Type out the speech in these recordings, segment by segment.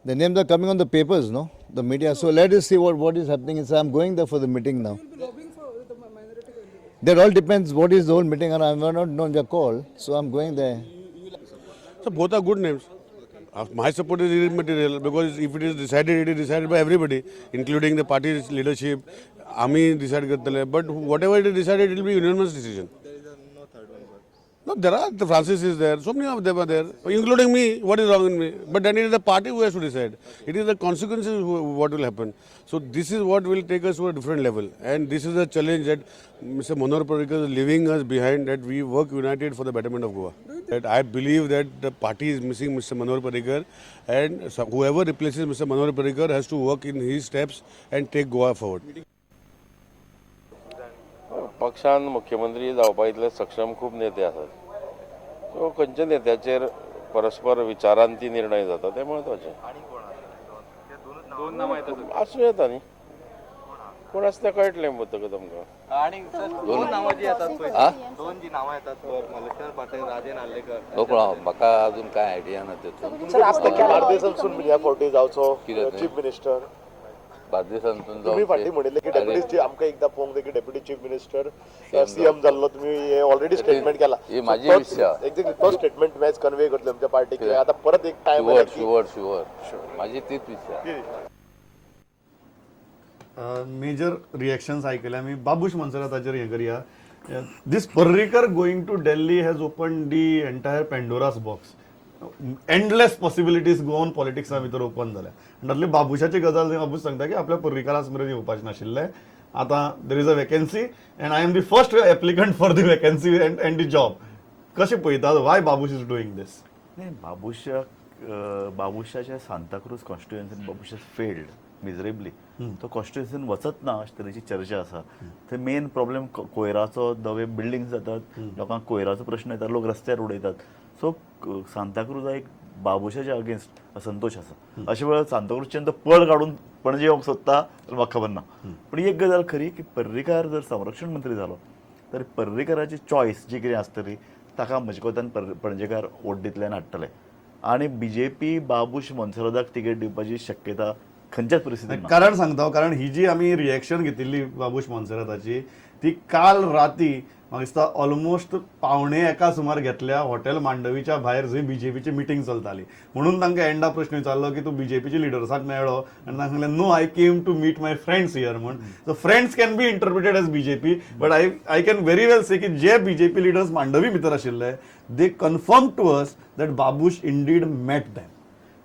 The names are coming on the papers, no? The media. So let us see what is happening. So I'm going there for the meeting now. That all depends what is the whole meeting, and I'm not known the call, so I'm going there. So both are good names. My support is immaterial because if it is decided, it is decided by everybody, including the party's leadership. Army decide करतले. But whatever it is decided, it will be unanimous decision. No, there are, the Francis is there, so many of them are there, including me. What is wrong in me? But then it is the party who has to decide. It is the consequences what will happen. So this is what will take us to a different level. And this is a challenge that Mr. Manohar Parrikar is leaving us behind, that we work united for the betterment of Goa. That I believe that the party is missing Mr. Manohar Parrikar, and whoever replaces Mr. Manohar Parrikar has to work in his steps and take Goa forward. पक्षान मुख्यमंत्री जावपा इतले सक्षम खूब नेते आसात. So खंयच्या नेत्याचेर परस्पर विचारांती निर्णय जाता ते महत्वाचे. आसूं येता न्ही, कोण आसा तें कळटलें म्हणटकच आमकां. आणि दोन नांवां जी येतात पळय, दोन जी नांवां येतात मल्लेश्वर पाटील, राजे नार्लेकर. म्हाका अजून काय आयडिया ना तेतून. बार्देसांतसून मिडिया फावटी जावचो चीफ मिनिस्टर. बार्देसांतून तुम्ही फाटी म्हणिल्ले की डेप्युटी आमकां एकदा पळोवंक जाय की डेप्युटी चीफ मिनिस्टर सीएम जाल्लो, तुम्ही हे ऑलरेडी स्टेटमेंट केला. ही माझी इच्छा. एक्झॅक्टली तो स्टेटमेंट मॅच कन्वे करतले आमच्या पार्टीक. आता परत एक टाइम शुअर माझी तीच इच्छा. मेजर रिएक्शन्स ऐकल्या मी. बाबूश मनसराताचेर हें करया. This Parrikar going to Delhi has open the entire Pandora's box. Endless possibilities Goan पॉलिटिक्सा भितर ओपन जाल्या. तातूंतली बाबुशाची गजाल बाबूश सांगता की आपल्या पर्रीकारास मेरेन येवपाचें नाशिल्लें. आतां there is a vacancy and I am the first applicant for the vacancy and the job. कशें पळयतात, why Babush is doing this? नाही, बाबुशाच्या सांताक्रूज कॉन्स्टिट्युएन्सीन बाबूश फेल्ड मिजरेबली. तो कॉन्स्टिट्युएन्सीन वचत ना अशे तरेची चर्चा आसा. थंय मेन प्रॉब्लेम कोयराचो, नवे बिल्डिंग्स जातात, लोकांक कोयराचो प्रश्न येता, लोक रस्त्यार उडयतात. सो सांताक्रूजा एक बाबुशाच्या अगेन्स्ट असंतोष आसा. अशे वेळार सांताक्रूजच्यान तो पळ काडून पणजे येवंक सोदता तर म्हाका खबर ना. पूण एक गजाल खरी की पर्रीकार जर संरक्षण मंत्री जालो तर पर्रीकाराची चॉयस जी कितें आसतली ताका म्हजे कोतान पणजेकार वोट दितल्यान हाडटले. आनी बीजेपी बाबूश मनसरोदाक तिकेट दिवपाची शक्यता खंयच्याच परिस्थितीन ना. कारण सांगता, कारण ही जी आमी रिएक्शन घेतिल्ली बाबूश मनसराताची ती काल राती म्हाका दिसता ऑलमोस्ट 12:15 सुमार घेतल्या हॉटेल मांडवीच्या भायर, जंय बीजेपीची मिटींग चलताली. म्हणून तांकां एंडा प्रश्न विचारलो की तूं बीजेपीच्या लिडर्साक मेळ्ळो, आनी तांकां सांगलें no, I came to meet my friends here म्हण. So friends can be interpreted as BJP, but I can very well say की जे बीजेपी लिडर्स मांडवी भितर आशिल्ले they confirm to us that Babush indeed met them.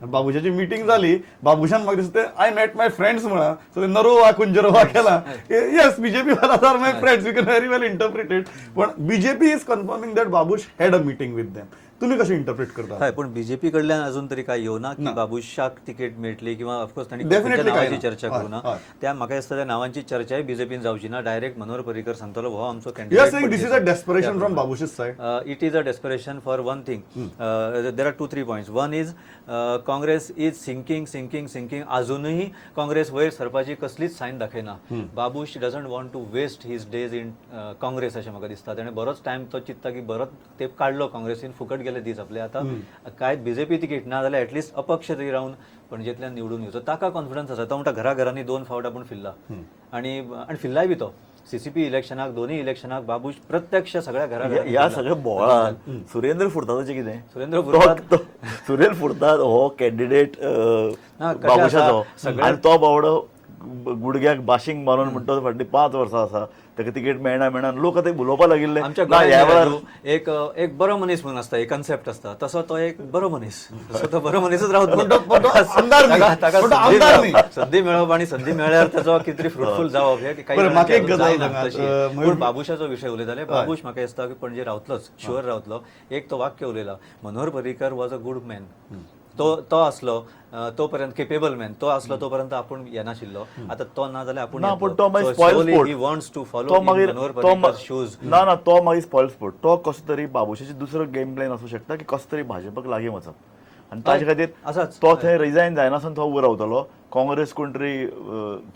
बाबुशाची meeting झाली, बाबुशान म्हाका दिसता आय मेट माय फ्रेंड्स म्हणा. सो नरोवा कुंजरोवा केला. येस, बीजेपी वाला are my friends, you can very well interpret it. पण BJP is confirming that Babush had a meeting with them. तुम्ही कशी इंटरप्रिट करता? हय, पण बीजेपी कडल्यान अजून तरी काय येवना की बाबुशाक तिकेट मेळटली किंवा ऑफकोर्स तांणी Definitely नावांची काय चर्चा ना. करूना. हय. त्या म्हाका दिसता त्या नावांची चर्चाय बीजेपीन जावची ना. डायरेक्ट मनोहर पर्रीकर सांगतलो हो आमचो you are saying this is a candidate. Desperation from Babush's side. It is a desperation for one thing. There are 2-3 points. One is Congress is sinking. अजूनही काँग्रेस वयर सरपाची कसलीच सायन दाखयना. Babush doesn't want to waste his days in Congress अशें म्हाका दिसता. ताणें बरोच टायम तो चित्ता की बरोच तेप काडलो काँग्रेसीन, फुकट गेले दीस आपले. आतां काय बीजेपी तिकीट ना जाल्यार एटलीस्ट अपक्ष तरी रावन पणजेंतल्यान निवडून येवचो ताका कॉन्फिडन्स आसा. तो म्हणटा घराघरांनी 2 फावट आपूण फिरला आनी फिरलाय बी तो. सीसीपी इलेक्शनाक, दोन्ही इलेक्शनाक बाबूश प्रत्यक्ष सगळ्या घराघरांनी ह्या सगळ्या बोळान सुरेंद्र फुडताचे कितें? सुरेंद्र फुडतात सुरेंद्र फुडतात हो कॅन्डिडेट बाबुशाचो, आनी तो बावडो गुडघ्याक बाशिंग मारून म्हणटा फाटली 5 वर्सां आसा ताका तिकेट मेळना. लोक आतां उलोवपाक लागिल्ले आमच्या गोंयांत एक बरो मनीस म्हणून आसता, एक कन्सेप्ट आसता, तसो तो एक बरो मनीस. तसो तो बरो मनीसच रावतलो. संधी मेळप आनी संधी मेळ्यार ताचो कितें तरी फ्रुटफूल जावप हे काही. पूण बाबुशाचो विशय उलयताले. बाबूश म्हाका दिसता की पणजे रावतलोच, शुअर रावतलो. एक तो वाक्य उलयला, Manohar Parrikar was a good man. तो असलो तोपर्यंत केपेबल मॅन तो असलो तोपर्यंत आपण येनाशिल्लो. आता तो ना जाल्यार आपण तो मागीर spoil sport. He wants to follow तो मागीर शूज. ना तो मागीर स्पॉयल स्पोर्ट. तो कसो तरी बाबुशाची दुसरो गेम प्लॅन आसूं शकता की कसो तरी भाजपाक लागीं वचप. आनी ताचे खातीर तो थंय रिजायन जायनासून तो उबो रावतलो. काँग्रेस कोण तरी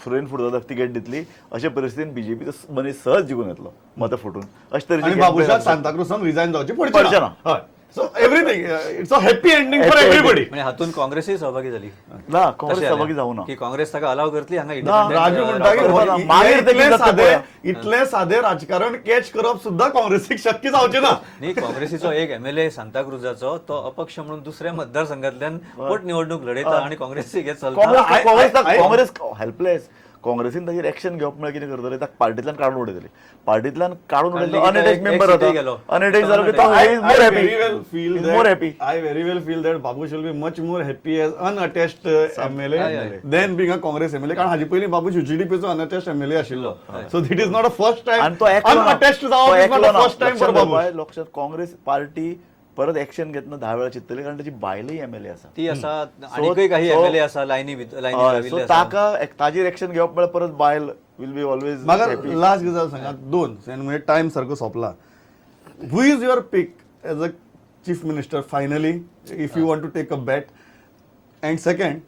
सुरेंद्र फुडताक तिकेट दितली. अशे परिस्थितीन बीजेपीचो मनीस सहज जिखून येतलो मतां फुटून. अशे तरेची बाबुशाक सांताक्रूजान रिजायन जावची पडचें ना. So everything it's a happy ending for everybody. म्हणजे हातून काँग्रेसही सहभागी झाली ना काँग्रेस तशें सहभागी जालें जाऊ ना की काँग्रेस ताका अलाव करतली हांगा राजू म्हणटा की राजकारण मागीर ते कितें जाता पळया. इतले साधे राजकारण कॅच करप सुद्धा काँग्रेसीक शक्य जावचें ना. न्ही काँग्रेसीचो एक MLA सांताक्रुजाचो तो अपक्ष म्हणून दुसऱ्या मतदारसंघातल्यान पोटनिवडणूक लढयता आणि काँग्रेसीक हे चलता. काँग्रेस हेल्पलेस. काँग्रेसीन ताचेर एक्शन घेवप म्हळ्यार कितें करतले ताका पार्टींतल्यान काडून उडयतले. पार्टींतल्यान काडून उडयले अनअटॅच मेंबर गेलो. जाता. अनअटॅच जालो की तो मोर happy. I very well feel that Babush will be much more happy as unattached MLA than being a Congress MLA. कारण हाजी पयलीं बाबूश UGDPचो unattached MLA आशिल्लो. So it is not a first time. आणि तो एकलो ना. unattached तो जावप is एकलो not a ना. first time for लक्षात Babush. घाल, लक्षात काँग्रेस पार्टी परत एक्शन घेतना 10 वेळा चिंततली कारण ताची बायलय MLA आसा. ती आसा आनीकय काही MLA आसा लायनी सो लायनी ताका ताजेर एक्शन घेवप म्हळ्यार परत बायल विल बी ऑलवेज म्हाका लास्ट गजाल सांगात दोन म्हणजे टाइम सारको सोंपला. Who is your pick as a chief minister finally if you want to take a bet and second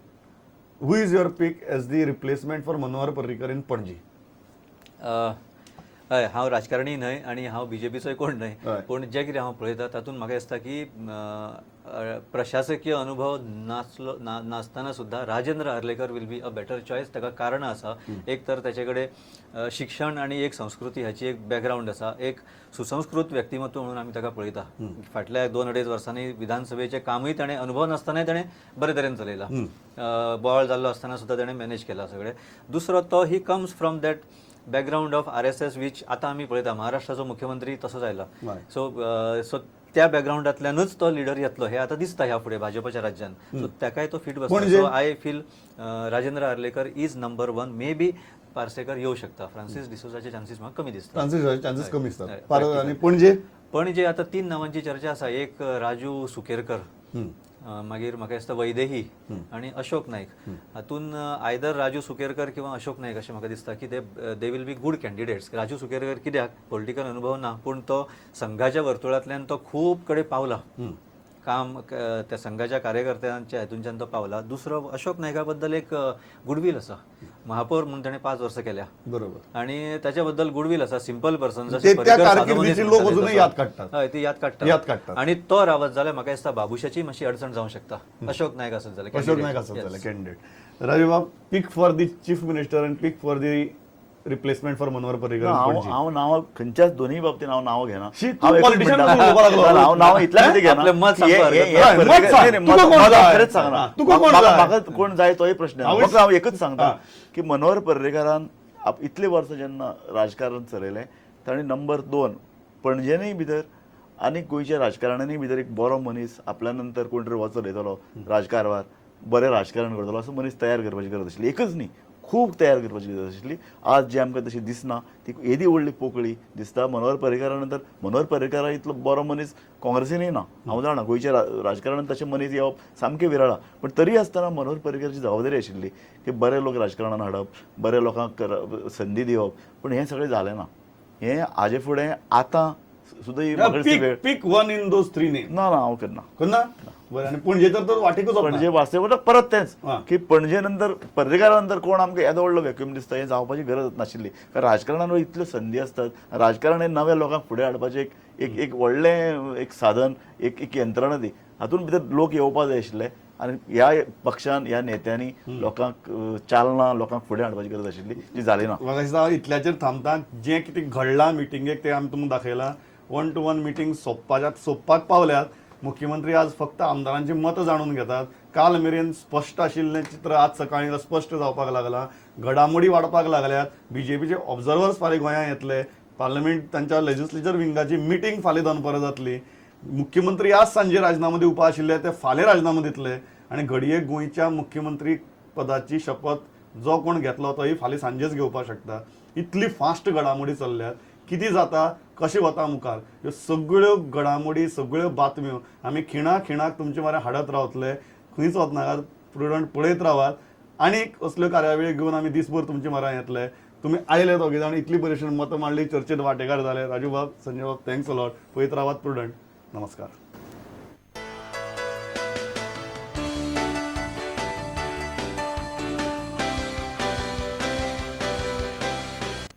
who is your pick as the replacement for Manohar Parrikar in Panaji. हय हांव राजकारणी न्हय आनी हांव BJPचोय कोण न्हय हय. पूण जें कितें हांव पळयता तातूंत म्हाका दिसता की प्रशासकीय अनुभव नासतना सुद्धा Rajendra Arlekar will be a better choice. ताका कारणां आसा. एक तर ताचे कडेन शिक्षण आनी एक संस्कृती हाची एक बॅकग्रावंड आसा. एक सुसंस्कृत व्यक्तिमत्व म्हणून आमी ताका पळयता. फाटल्या 2-2.5 वर्सांनी विधानसभेचें कामूय ताणें अनुभव नासतनाय ताणें बरे तरेन चलयला. बोवाळ जाल्लो आसतना सुद्धा ताणें मॅनेज केला सगळें. दुसरो तो he comes from that background of RSS which आतां आमी पळयता महाराष्ट्राचो मुख्यमंत्री तसोच आयला. सो त्या बॅकग्रावंडांतल्यानूच तो लिडर येतलो हे आता दिसता ह्या फुडें भाजपाच्या राज्यान. सो ताकाय तो फिट बसता. So I feel Rajendra Arlekar is number 1. May be Parsekar येऊ शकता. फ्रांसीस डिसोजाचे चान्सीस म्हाका कमी दिसता. चान्सेस कमी असतात. आणि पणजे पणजे आता 3 नांवांची चर्चा आसा. एक राजू सुकेरकर, मागीर म्हाका दिसता वैदेही आनी अशोक नायक. हातून आयदर राजू सुकेरकर किंवा अशोक नायक अशें म्हाका दिसता की they will be good candidates. Raju Sukerkar कित्याक पॉलिटिकल अनुभव ना पूण तो संघाच्या वर्तुळांतल्यान तो खूब कडेन पावला. काम त्या संघाच्या कार्यकर्त्यांच्या हातूंच्यान तो पावला. दुसरो अशोक नायका बद्दल एक गुडवील आसा. महापौर म्हणून ताणें 5 वर्सां केल्या. बरोबर. आणि त्याच्या बद्दल गुडवील आसा. सिंपल पर्सन त्या कारकिर्दीची लोक अजूनही याद काडटात. हय ती याद काडटात. आणि तो रावत जाल्यार म्हाका दिसता बाबुशाची मातशी अडचण जावंक शकता. अशोक नायक आसत जाल्यार अशोक नायक आसत जाल्यार कॅन्डिडेट. राजू बाब pick for the chief minister and pick for the replacement for Manohar Parrikar. हांव नांव खंयच्याच दोन्ही बाबतीन हांव नांव घेना. शी, तू politician म्हणून उलोवपाक लागलो. हांव नांव इतल्या खातीर घेना आपलें मत की सांगपाक मत सांग. तुका कोण जाय? खरेंच सांगना. तुका कोण जाय? म्हाका कोण जाय तोय प्रश्न ना. फक्त हांव एकच सांगता हां. की मनोहर पर्रीकरान इतले वर्सां जेन्ना राजकारण चलयलें ताणें नंबर 2 पणजेनूय भितर आनी गोंयच्या राजकारणानूय भितर एक बरो मनीस आपल्या नंतर कोण तरी वचत येतलो राजकारवार बरें राजकारण करतलो असो मनीस तयार करपाची गरज आशिल्ली. एकच न्ही खूब तयार करपाची गरज आशिल्ली. आज जे आमकां तशी दिसना ती येदी व्हडली पोकळी दिसता. मनोहर पर्रीकरा नंतर मनोहर पर्रीकरा इतलो बरो मनीस काँग्रेसीनय ना. हांव जाणा गोंयच्या राजकारणांत तशें मनीस येवप सामकें विरळा. पण तरी आसतना मनोहर पर्रीकराची जबाबदारी आशिल्ली की बरे लोक राजकारणांत हाडप, बरे लोकांक संदी दिवप. पण हें सगळें जालें ना. हें हाजे फुडें आतां सुद्दां पिक 1 इन दोज 3 नेम. ना हांव करना. करना बरं. आणि पणजे तर वाटेकूच पणजे वास्तव परत तेंच हां. की पणजे नंतर पर्रीकारा नंतर कोण आमकां येदो व्हडलो व्हॅक्यूम दिसता हें जावपाची गरज नाशिल्ली. कारण राजकारणान इतल्यो संदी आसतात. राजकारण हें नव्या लोकांक फुडें हाडपाचें एक व्हडलें एक साधन एक यंत्रणा ती. हातूंत भितर लोक येवपा जाय आशिल्ले आनी ह्या पक्षान ह्या नेत्यांनी लोकांक चालना लोकांक फुडें हाडपाची गरज आशिल्ली जी जाली ना. म्हाका दिसता इतल्याचेर थांबता. जें कितें घडलां मिटिंगेक तें आमी तुमकां दाखयलां. 1-to-1 मिटींग सोंपपाक पावल्यात. मुख्यमंत्री आज फक्त आमदारांची मतं जाणून घेतात. काल मेरेन स्पश्ट आशिल्लें चित्र आज सकाळीं स्पश्ट जावपाक लागलां. घडामोडी वाडपाक लागल्यात. BJPचे ऑब्झर्वर्स फाल्यां गोंयांत येतले. पार्लमेंट तांच्या लेजिस्लेचर विंगाची मिटींग फाल्यां दनपारां जातली. मुख्यमंत्री आज सांजे राजिनामो दिवपा आशिल्ले ते फाल्यां राजिनामो दितले. आनी घडये गोंयच्या मुख्यमंत्री पदाची शपथ जो कोण घेतलो तोही फाल्यां सांजेच घेवपाक शकता. इतली फास्ट घडामोडी चल्ल्यात. किती जाता कशें वता मुखार ह्यो सगळ्यो घडामोडी सगळ्यो बातम्यो आमी खिणाक तुमचे म्हऱ्यान हाडत रावतले. खंयच वचनाकात. प्रुडंट पळयत रावात. आनीक असल्यो कार्यावळी घेवन आमी दिसभर तुमचे म्हऱ्यान येतले. तुमी आयले दोगेजाण आनी इतली बरेशेन मतं मांडली. चर्चेत वांटेकार जाले. राजू बाब, संजय बाब, थँक्स अ लॉट. पळयत रावात प्रुडंट. नमस्कार.